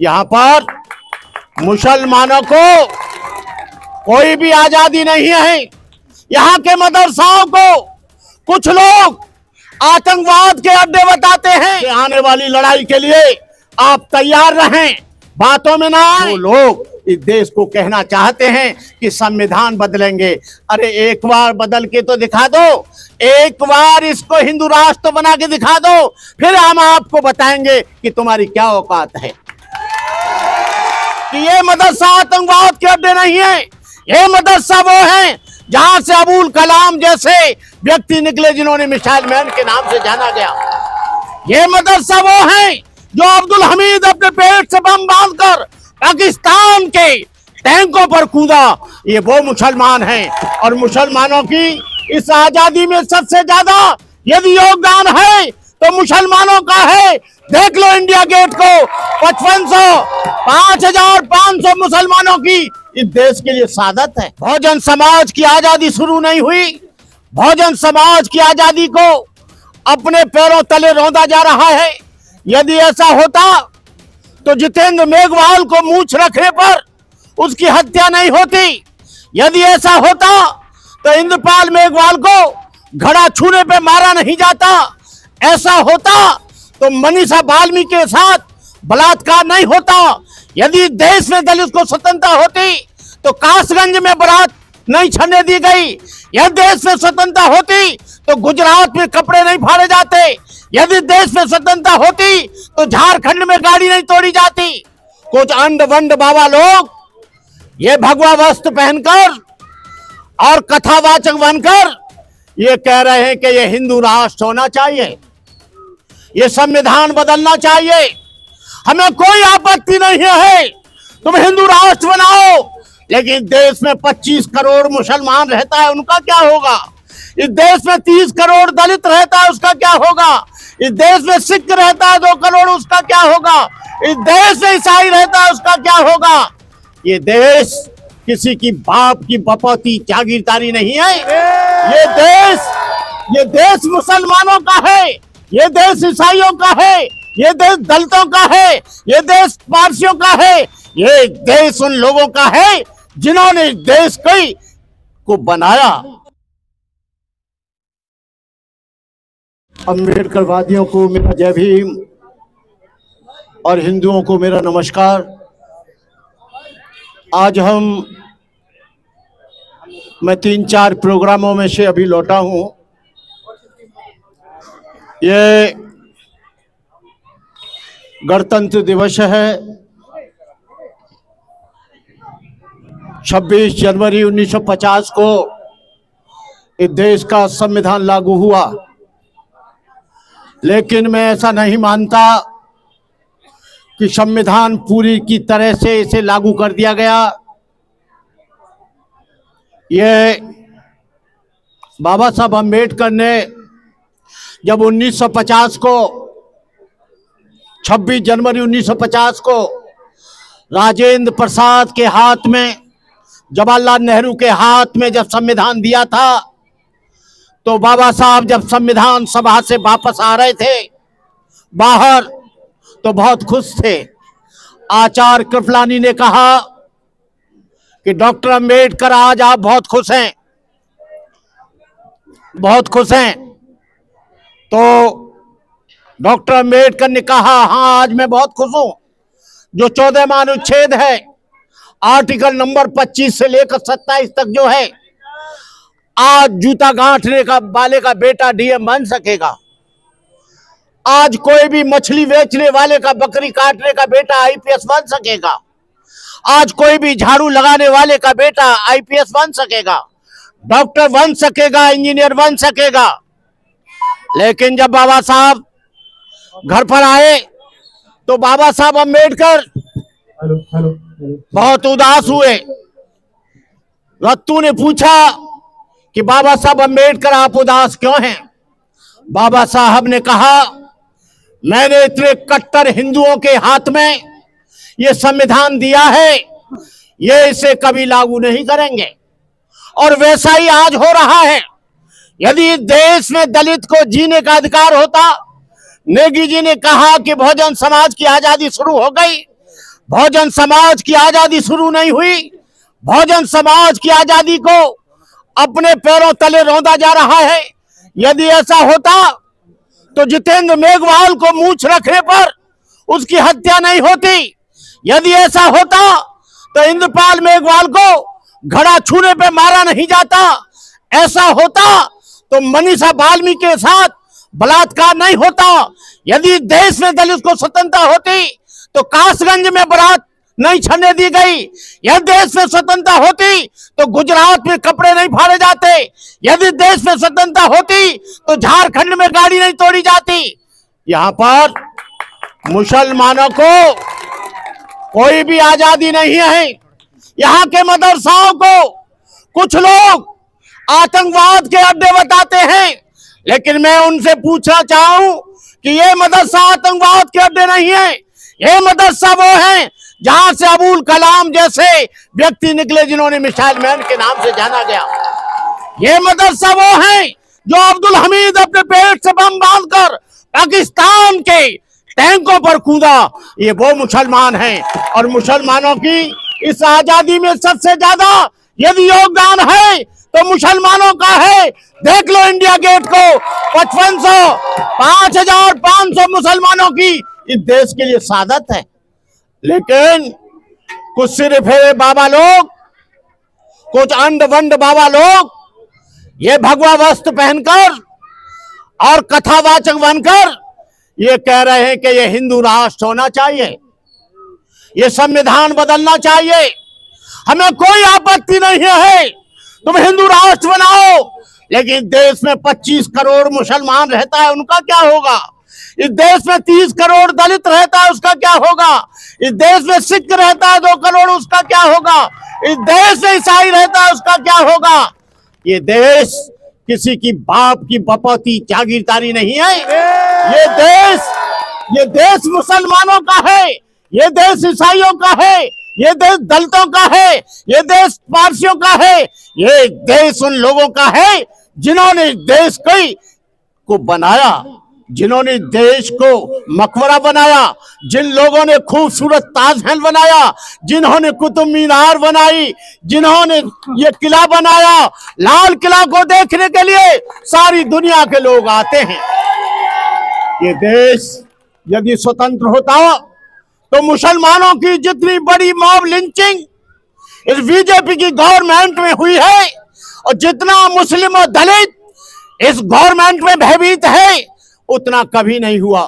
यहाँ पर मुसलमानों को कोई भी आजादी नहीं है। यहाँ के मदरसाओं को कुछ लोग आतंकवाद के अड्डे बताते हैं। आने वाली लड़ाई के लिए आप तैयार रहें, बातों में ना आए। वो लोग इस देश को कहना चाहते हैं कि संविधान बदलेंगे। अरे एक बार बदल के तो दिखा दो, एक बार इसको हिंदू राष्ट्र बना के दिखा दो, फिर हम आपको बताएंगे कि तुम्हारी क्या औकात है। कि ये मदरसा आतंकवाद के अड्डे नहीं है, ये मदरसा वो है जहां से अबुल कलाम जैसे व्यक्ति निकले जिन्होंने मिसाइल मैन के नाम से जाना गया। ये मदरसा वो है जो अब्दुल हमीद अपने पेट से बम बांधकर पाकिस्तान के टैंकों पर कूदा। ये वो मुसलमान हैं, और मुसलमानों की इस आजादी में सबसे ज्यादा यदि योगदान है तो मुसलमानों का है। देख लो इंडिया गेट को 5500 मुसलमानों की इस देश के लिए सादत है। बहुजन समाज की आजादी शुरू नहीं हुई, बहुजन समाज की आजादी को अपने पैरों तले रौंदा जा रहा है। यदि ऐसा होता तो जितेंद्र मेघवाल को मूंछ रखने पर उसकी हत्या नहीं होती। यदि ऐसा होता तो इंद्रपाल मेघवाल को घड़ा छूने पे मारा नहीं जाता। ऐसा होता तो मनीषा वाल्मीकि के साथ बलात्कार नहीं होता। यदि देश में दलित को स्वतंत्रता होती तो कासगंज में बारात नहीं छड़ने दी गई। यदि देश में स्वतंत्रता होती तो गुजरात में कपड़े नहीं फाड़े जाते। यदि देश में स्वतंत्रता होती तो झारखंड में गाड़ी नहीं तोड़ी जाती। कुछ अंड वंड बाबा लोग ये भगवा वस्त्र पहनकर और कथावाचक बनकर ये कह रहे हैं कि ये हिंदू राष्ट्र होना चाहिए, ये संविधान बदलना चाहिए। हमें कोई आपत्ति नहीं है, तुम हिंदू राष्ट्र बनाओ, लेकिन देश में 25 करोड़ मुसलमान रहता है, उनका क्या होगा? इस देश में 30 करोड़ दलित रहता है, उसका क्या होगा? इस देश में सिख रहता है 2 करोड़, उसका क्या होगा? इस देश में ईसाई रहता है, उसका क्या होगा? ये देश किसी की बाप की बपौती जागीरदारी नहीं है। ये देश मुसलमानों का है, ये देश ईसाइयों का है, ये देश दलितों का है, ये देश पारसियों का है, ये देश उन लोगों का है जिन्होंने इस देश को बनाया। अम्बेडकर वादियों को मेरा जय भीम और हिंदुओं को मेरा नमस्कार। आज मैं 3-4 प्रोग्रामों में से अभी लौटा हूं। ये गणतंत्र दिवस है, 26 जनवरी 1950 को इस देश का संविधान लागू हुआ। लेकिन मैं ऐसा नहीं मानता कि संविधान पूरी की तरह से इसे लागू कर दिया गया। ये बाबा साहब अम्बेडकर ने जब 1950 को 26 जनवरी 1950 को राजेंद्र प्रसाद के हाथ में, जवाहरलाल नेहरू के हाथ में जब संविधान दिया था, तो बाबा साहब जब संविधान सभा से वापस आ रहे थे बाहर तो बहुत खुश थे। आचार्य कृपलानी ने कहा कि डॉक्टर अम्बेडकर आज आप बहुत खुश हैं, बहुत खुश हैं। तो डॉक्टर अम्बेडकर ने कहा हाँ आज मैं बहुत खुश हूं। जो 14वां अनुच्छेद है, आर्टिकल नंबर 25 से लेकर 27 तक जो है, आज जूता गांठने का वाले का बेटा डीएम बन सकेगा। आज कोई भी मछली बेचने वाले का, बकरी काटने का बेटा आईपीएस बन सकेगा। आज कोई भी झाड़ू लगाने वाले का बेटा आईपीएस बन सकेगा, डॉक्टर बन सकेगा, इंजीनियर बन सकेगा। लेकिन जब बाबा साहब घर पर आए तो बाबा साहब अम्बेडकर बहुत उदास हुए। रत्तू ने पूछा कि बाबा साहब अम्बेडकर आप उदास क्यों हैं? बाबा साहब ने कहा मैंने इतने कट्टर हिंदुओं के हाथ में ये संविधान दिया है, ये इसे कभी लागू नहीं करेंगे। और वैसा ही आज हो रहा है। यदि देश में दलित को जीने का अधिकार होता, नेगी जी ने कहा कि बहुजन समाज की आजादी शुरू हो गई, बहुजन समाज की आजादी शुरू नहीं हुई। बहुजन समाज की आजादी को अपने पैरों तले रौंदा जा रहा है। यदि ऐसा होता तो जितेंद्र मेघवाल को मूंछ रखने पर उसकी हत्या नहीं होती। यदि ऐसा होता तो इंद्रपाल मेघवाल को घड़ा छूने पे मारा नहीं जाता। ऐसा होता तो मनीषा वाल्मीकि के साथ बलात्कार नहीं होता। यदि देश में दलित को स्वतंत्रता होती तो कासगंज में बारात नहीं छड़ने दी गई। यदि देश में स्वतंत्रता होती तो गुजरात में कपड़े नहीं फाड़े जाते। यदि देश में स्वतंत्रता होती तो झारखंड में गाड़ी नहीं तोड़ी जाती। यहां पर मुसलमानों को कोई भी आजादी नहीं है। यहाँ के मदरसाओं को कुछ लोग आतंकवाद के अड्डे बताते हैं, लेकिन मैं उनसे पूछना चाहूं कि ये मदरसा आतंकवाद के अड्डे नहीं है। ये मदरसा वो है जहां से अबुल कलाम जैसे व्यक्ति निकले जिन्होंने मिसाइल मैन के नाम से जाना गया। ये मदरसा वो है जो अब्दुल हमीद अपने पेट से बम बांधकर पाकिस्तान के टैंकों पर कूदा। ये वो मुसलमान हैं और मुसलमानों की इस आजादी में सबसे ज्यादा यदि योगदान है तो मुसलमानों का है। देख लो इंडिया गेट को 5500 5500 मुसलमानों की इस देश के लिए सादत है। लेकिन कुछ सिर्फ बाबा लोग, कुछ अंड वंड बाबा लोग ये भगवा वस्त्र पहनकर और कथावाचक बनकर ये कह रहे हैं कि ये हिंदू राष्ट्र होना चाहिए, ये संविधान बदलना चाहिए। हमें कोई आपत्ति नहीं है, तुम हिंदू राष्ट्र बनाओ, लेकिन देश में 25 करोड़ मुसलमान रहता है, उनका क्या होगा? इस देश में 30 करोड़ दलित रहता है, उसका क्या होगा? इस देश में सिख रहता है 2 करोड़, उसका क्या होगा? इस देश में ईसाई रहता है, उसका क्या होगा? ये देश किसी की बाप की बपौती जागीरदारी नहीं है। ये देश मुसलमानों का है, ये देश ईसाइयों का है, ये देश दलितों का है, ये देश पारसियों का है। ये देश उन लोगों का है जिन्होंने देश को बनाया, जिन्होंने देश को मकबरा बनाया, जिन लोगों ने खूबसूरत ताजमहल बनाया, जिन्होंने कुतुब मीनार बनाई, जिन्होंने ये किला बनाया। लाल किला को देखने के लिए सारी दुनिया के लोग आते हैं। ये देश यदि स्वतंत्र होता तो मुसलमानों की जितनी बड़ी मॉब लिंचिंग इस बीजेपी की गवर्नमेंट में हुई है और जितना मुस्लिम और दलित इस गवर्नमेंट में भयभीत है उतना कभी नहीं हुआ।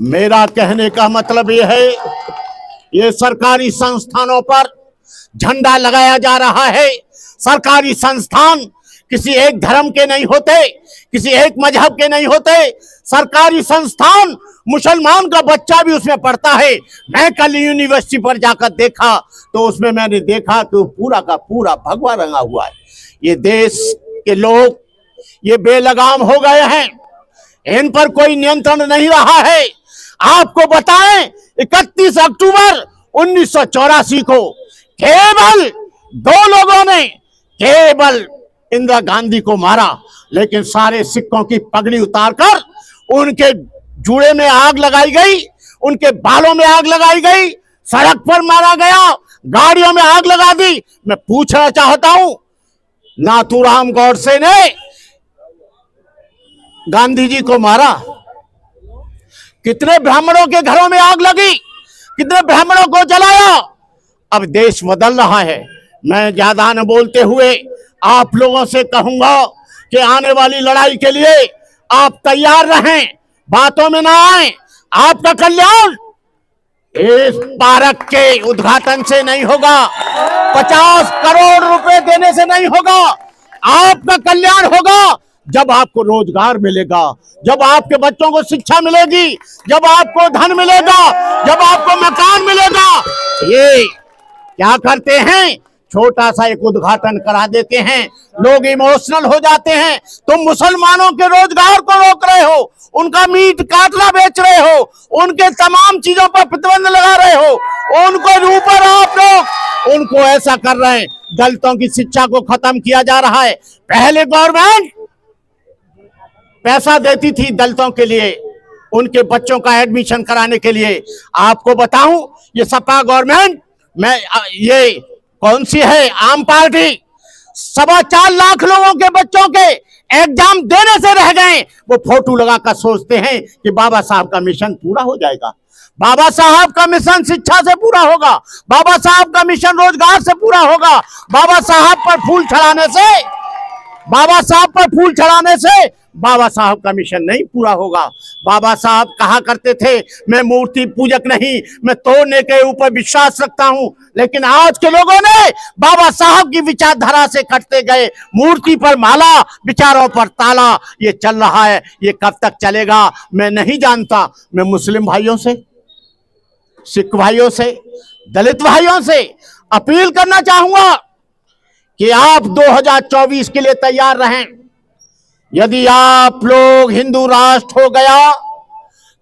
मेरा कहने का मतलब यह है, ये सरकारी संस्थानों पर झंडा लगाया जा रहा है। सरकारी संस्थान किसी एक धर्म के नहीं होते, किसी एक मजहब के नहीं होते। सरकारी संस्थान मुसलमान का बच्चा भी उसमें पढ़ता है। मैं कल यूनिवर्सिटी पर जाकर देखा तो उसमें मैंने देखा कि वो पूरा का पूरा भगवा रंगा हुआ है। ये देश के लोग ये बेलगाम हो गए हैं, इन पर कोई नियंत्रण नहीं रहा है। आपको बताएं 31 अक्टूबर 1984 को केवल 2 लोगों ने केवल इंदिरा गांधी को मारा, लेकिन सारे सिक्कों की पगड़ी उतारकर उनके जूड़े में आग लगाई गई, उनके बालों में आग लगाई गई, सड़क पर मारा गया, गाड़ियों में आग लगा दी। मैं पूछना चाहता हूं, नाथूराम गौडसे ने गांधी जी को मारा, कितने ब्राह्मणों के घरों में आग लगी, कितने ब्राह्मणों को जलाया। अब देश बदल रहा है। मैं ज्यादा न बोलते हुए आप लोगों से कहूंगा कि आने वाली लड़ाई के लिए आप तैयार रहें, बातों में ना आए। आपका कल्याण इस पार्क के उद्घाटन से नहीं होगा, 50 करोड़ रुपए देने से नहीं होगा। आपका कल्याण होगा जब आपको रोजगार मिलेगा, जब आपके बच्चों को शिक्षा मिलेगी, जब आपको धन मिलेगा, जब आपको मकान मिलेगा। ये क्या करते हैं, छोटा सा एक उद्घाटन करा देते हैं, लोग इमोशनल हो जाते हैं। तुम मुसलमानों के रोजगार को रोक रहे हो, उनका मीट काटना बेच रहे हो, उनके तमाम चीजों पर प्रतिबंध लगा रहे हो, उनको ऊपर आप लोग उनको ऐसा कर रहे हैं। दलितों की शिक्षा को खत्म किया जा रहा है। पहले गवर्नमेंट पैसा देती थी दलितों के लिए, उनके बच्चों का एडमिशन कराने के लिए। आपको बताऊं, ये सपा गवर्नमेंट में ये कौन सी है, आम पार्टी 4.25 लाख लोगों के बच्चों के एग्जाम देने से रह गए। वो फोटो लगाकर सोचते हैं कि बाबा साहब का मिशन पूरा हो जाएगा, बाबा साहब का मिशन शिक्षा से पूरा होगा, बाबा साहब का मिशन रोजगार से पूरा होगा। बाबा साहब पर फूल चढ़ाने से, बाबा साहब पर फूल चढ़ाने से बाबा साहब का मिशन नहीं पूरा होगा। बाबा साहब कहा करते थे, मैं मूर्ति पूजक नहीं, मैं तोड़ने के ऊपर विश्वास रखता हूं। लेकिन आज के लोगों ने बाबा साहब की विचारधारा से कटते गए। मूर्ति पर माला, विचारों पर ताला, ये चल रहा है। ये कब तक चलेगा मैं नहीं जानता। मैं मुस्लिम भाइयों से, सिख भाइयों से, दलित भाइयों से अपील करना चाहूंगा कि आप 2024 के लिए तैयार रहें। यदि आप लोग हिंदू राष्ट्र हो गया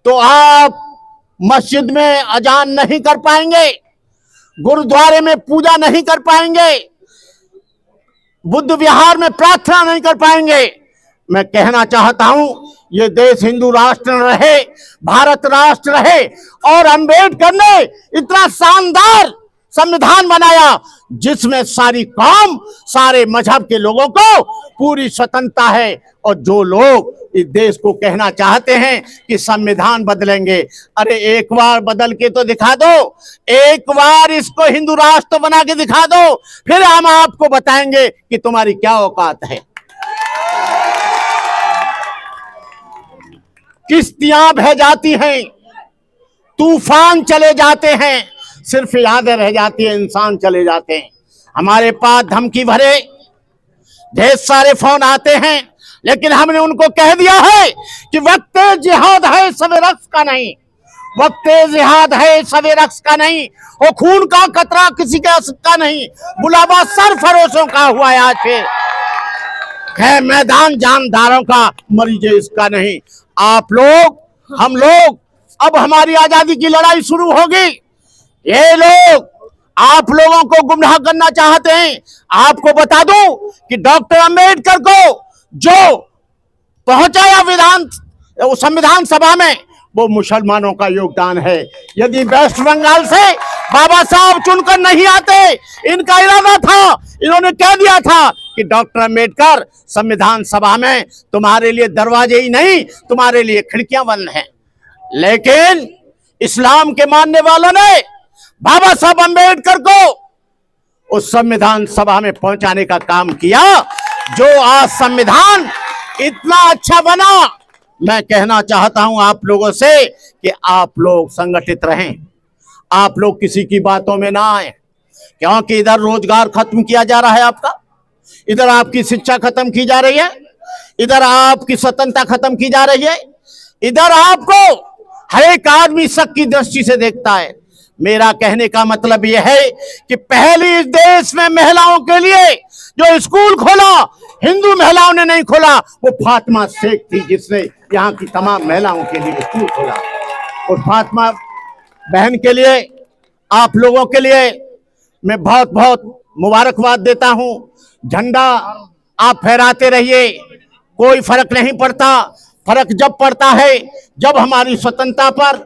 तो आप मस्जिद में अजान नहीं कर पाएंगे, गुरुद्वारे में पूजा नहीं कर पाएंगे, बुद्ध विहार में प्रार्थना नहीं कर पाएंगे। मैं कहना चाहता हूं, ये देश हिंदू राष्ट्र रहे, भारत राष्ट्र रहे। और अंबेडकर ने इतना शानदार संविधान बनाया जिसमें सारी कौम, सारे मजहब के लोगों को पूरी स्वतंत्रता है। और जो लोग इस देश को कहना चाहते हैं कि संविधान बदलेंगे, अरे एक बार बदल के तो दिखा दो, एक बार इसको हिंदू राष्ट्र बना के दिखा दो, फिर हम आपको बताएंगे कि तुम्हारी क्या औकात है। किश्तियां बह जाती हैं, तूफान चले जाते हैं, सिर्फ यादें रह जाती है, इंसान चले जाते हैं। हमारे पास धमकी भरे ढेर सारे फोन आते हैं, लेकिन हमने उनको कह दिया है कि वक्त जिहाद है सवे रक्स का नहीं, वक्त जिहाद है सवे रक्स का नहीं। वो खून का कतरा किसी के का नहीं, बुलावा सरफरोशों का हुआ है आज फिर है, मैदान जानदारों का मरीज इसका नहीं। आप लोग, हम लोग, अब हमारी आजादी की लड़ाई शुरू होगी। ये लोग आप लोगों को गुमराह करना चाहते हैं। आपको बता दूं कि डॉक्टर अंबेडकर को जो पहुंचाया संविधान सभा में, वो मुसलमानों का योगदान है। यदि वेस्ट बंगाल से बाबा साहब चुनकर नहीं आते, इनका इरादा था, इन्होंने कह दिया था कि डॉक्टर अंबेडकर संविधान सभा में तुम्हारे लिए दरवाजे ही नहीं, तुम्हारे लिए खिड़कियां बंद हैं। लेकिन इस्लाम के मानने वालों ने बाबा साहब अंबेडकर को उस संविधान सभा में पहुंचाने का काम किया, जो आज संविधान इतना अच्छा बना। मैं कहना चाहता हूं आप लोगों से कि आप लोग संगठित रहें, आप लोग किसी की बातों में ना आए, क्योंकि इधर रोजगार खत्म किया जा रहा है आपका, इधर आपकी शिक्षा खत्म की जा रही है, इधर आपकी स्वतंत्रता खत्म की जा रही है, इधर आपको हर एक आदमी शक की दृष्टि से देखता है। मेरा कहने का मतलब यह है कि पहले इस देश में महिलाओं के लिए जो स्कूल खोला, हिंदू महिलाओं ने नहीं खोला, वो फातिमा शेख थी जिसने यहाँ की तमाम महिलाओं के लिए स्कूल खोला। और फातिमा बहन के लिए, आप लोगों के लिए मैं बहुत बहुत मुबारकबाद देता हूँ। झंडा आप फहराते रहिए, कोई फर्क नहीं पड़ता। फर्क जब पड़ता है जब हमारी स्वतंत्रता पर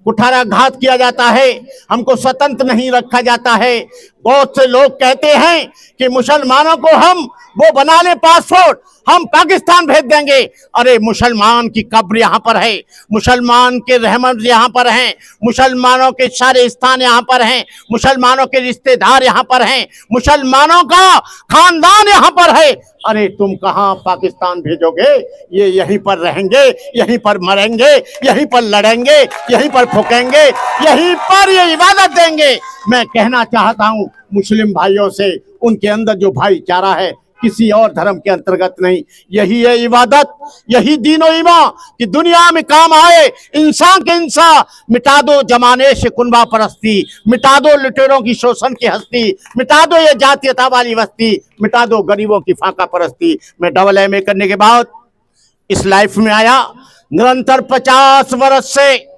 कुठाराघात किया जाता है, हमको स्वतंत्र नहीं रखा जाता है। बहुत से लोग कहते हैं कि मुसलमानों को हम वो बना ले पासपोर्ट, हम पाकिस्तान भेज देंगे। अरे मुसलमान की कब्र यहाँ पर है, मुसलमान के रहमत यहाँ पर हैं, मुसलमानों के सारे स्थान यहाँ पर हैं, मुसलमानों के रिश्तेदार यहाँ पर हैं, मुसलमानों का खानदान यहाँ पर है। अरे तुम कहाँ पाकिस्तान भेजोगे? ये यहीं पर रहेंगे, यहीं पर मरेंगे, यहीं पर लड़ेंगे, यहीं पर फूकेंगे, यहीं पर ये इबादत देंगे। मैं कहना चाहता हूँ मुस्लिम भाइयों से, उनके अंदर जो भाईचारा है किसी और धर्म के अंतर्गत नहीं, यही है इबादत, यही दीनो ईमान कि दुनिया में काम आए इंसान के इंसान। मिटा दो जमाने से कुनबा परस्ती, मिटा दो लुटेरों की शोषण की हस्ती, मिटा दो ये जातीयता वाली बस्ती, मिटा दो गरीबों की फाका परस्ती। मैं डबल MA करने के बाद इस लाइफ में आया। निरंतर 50 वर्ष से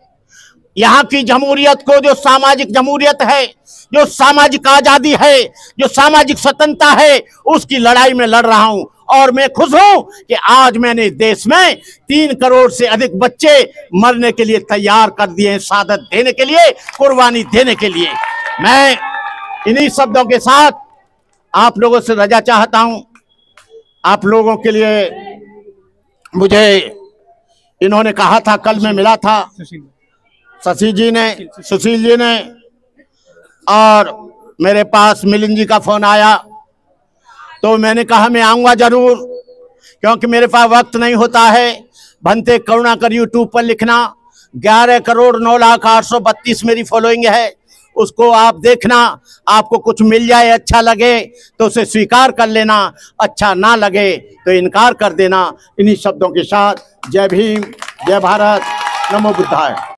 यहाँ की जमहूरियत को, जो सामाजिक जमहूरियत है, जो सामाजिक आजादी है, जो सामाजिक स्वतंत्रता है, उसकी लड़ाई में लड़ रहा हूं। और मैं खुश हूं कि आज मैंने देश में 3 करोड़ से अधिक बच्चे मरने के लिए तैयार कर दिए हैं, शहादत देने के लिए, कुर्बानी देने के लिए। मैं इन्हीं शब्दों के साथ आप लोगों से रजा चाहता हूं। आप लोगों के लिए मुझे इन्होंने कहा था, कल मैं मिला था सुशील जी ने, और मेरे पास मिलिंद जी का फोन आया तो मैंने कहा मैं आऊंगा जरूर, क्योंकि मेरे पास वक्त नहीं होता है। भंते करुणा कर यूट्यूब पर लिखना, 11,09,832 मेरी फॉलोइंग है, उसको आप देखना। आपको कुछ मिल जाए, अच्छा लगे तो उसे स्वीकार कर लेना, अच्छा ना लगे तो इनकार कर देना। इन्हीं शब्दों के साथ जय भीम, जय भारत, नमो बुद्धाय।